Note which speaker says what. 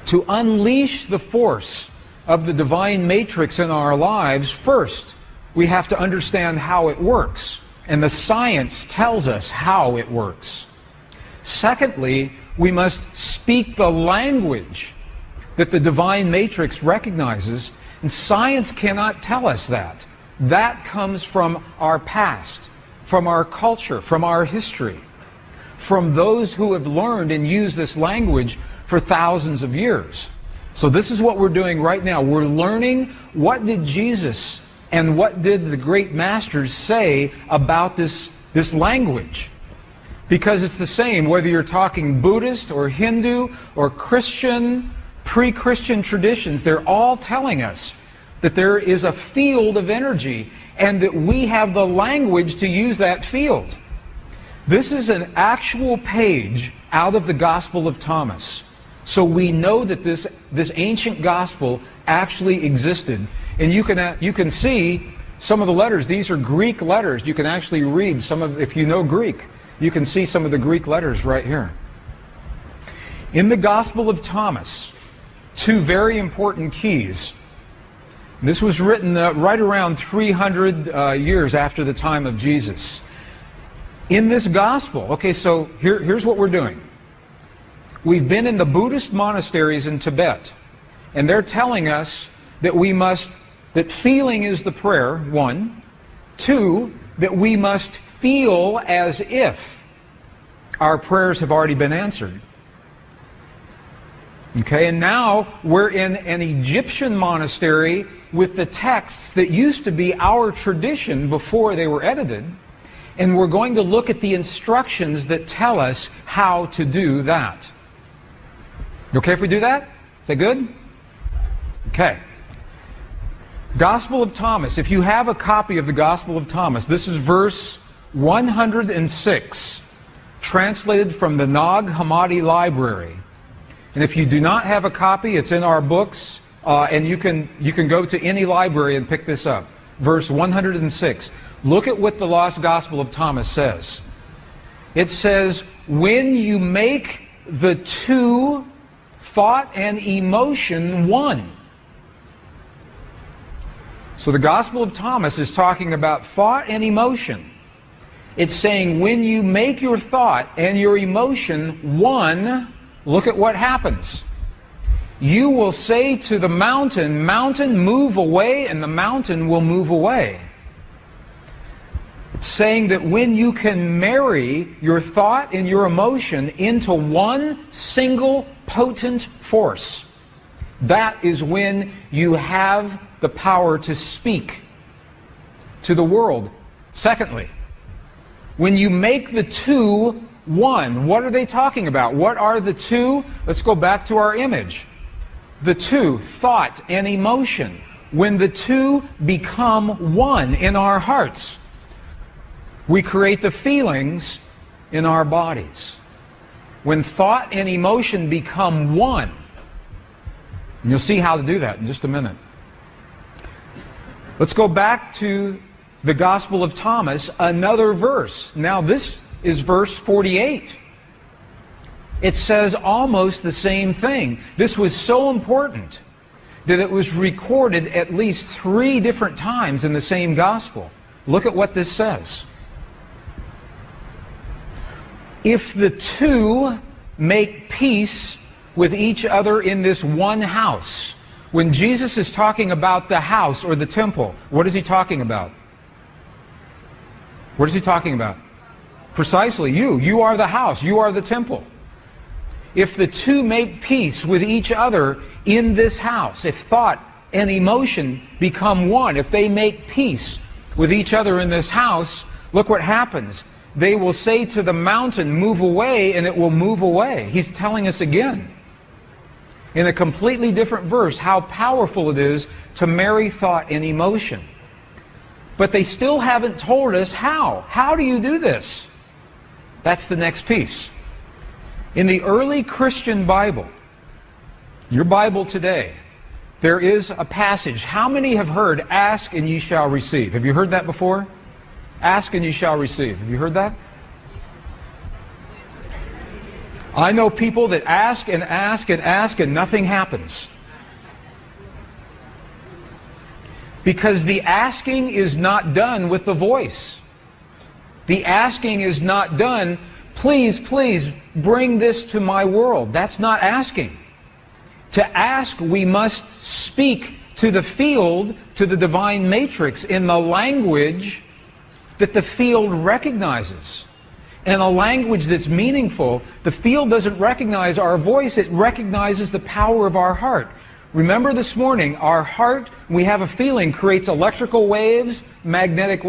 Speaker 1: To unleash the force of the divine matrix in our lives, first, we have to understand how it works. And the science tells us how it works. Secondly, we must speak the language that the divine matrix recognizes, and science cannot tell us that. That comes from our past, from our culture, from our history, from those who have learned and used this language for thousands of years. So this is what we're doing right now. We're learning what did Jesus and what did the great masters say about this language. Because it's the same whether you're talking Buddhist or Hindu or Christian, pre-Christian traditions. They're all telling us that there is a field of energy and that we have the language to use that field. This is an actual page out of the Gospel of Thomas. So we know that this ancient gospel actually existed. And you can see some of the letters. These are Greek letters. You can actually read some of, if you know Greek, you can see some of the Greek letters right here. In the Gospel of Thomas, two very important keys. This was written right around 300 years after the time of Jesus. In this gospel, okay, so here's what we're doing. We've been in the Buddhist monasteries in Tibet, and they're telling us that that feeling is the prayer, one. Two, that we must feel as if our prayers have already been answered. Okay, and now we're in an Egyptian monastery with the texts that used to be our tradition before they were edited, and we're going to look at the instructions that tell us how to do that. Okay if we do that? Is that good? Okay. Gospel of Thomas. If you have a copy of the Gospel of Thomas, this is verse 106, translated from the Nag Hammadi Library. And if you do not have a copy, it's in our books, and you can go to any library and pick this up. Verse 106. Look at what the Lost Gospel of Thomas says. It says, when you make the two, thought and emotion, one. So the Gospel of Thomas is talking about thought and emotion. It's saying when you make your thought and your emotion one, look at what happens. You will say to the mountain, mountain, move away, and the mountain will move away. It's saying that when you can marry your thought and your emotion into one single potent force, that is when you have the power to speak to the world. Secondly, when you make the two one, what are they talking about? What are the two? Let's go back to our image. The two, thought and emotion. When the two become one in our hearts, we create the feelings in our bodies. When thought and emotion become one, and you'll see how to do that in just a minute. Let's go back to the Gospel of Thomas, another verse. Now this is verse 48. It says almost the same thing. This was so important that it was recorded at least 3 different times in the same Gospel. Look at what this says. If the two make peace with each other in this one house. When Jesus is talking about the house or the temple, what is he talking about? What is he talking about? Precisely you. You are the house. You are the temple. If the two make peace with each other in this house, if thought and emotion become one, if they make peace with each other in this house, look what happens. They will say to the mountain, move away, and it will move away. He's telling us again, in a completely different verse, how powerful it is to marry thought and emotion. But they still haven't told us how. How do you do this? That's the next piece. In the early Christian Bible, your Bible today, there is a passage. How many have heard, ask and ye shall receive? Have you heard that before? Ask and ye shall receive. Have you heard that? I know people that ask and ask and ask and nothing happens. Because the asking is not done with the voice. The asking is not done, please, please, bring this to my world. That's not asking. To ask, we must speak to the field, to the divine matrix, in the language that the field recognizes. In a language that's meaningful. The field doesn't recognize our voice, it recognizes the power of our heart. Remember this morning, our heart, we have a feeling, creates electrical waves, magnetic waves.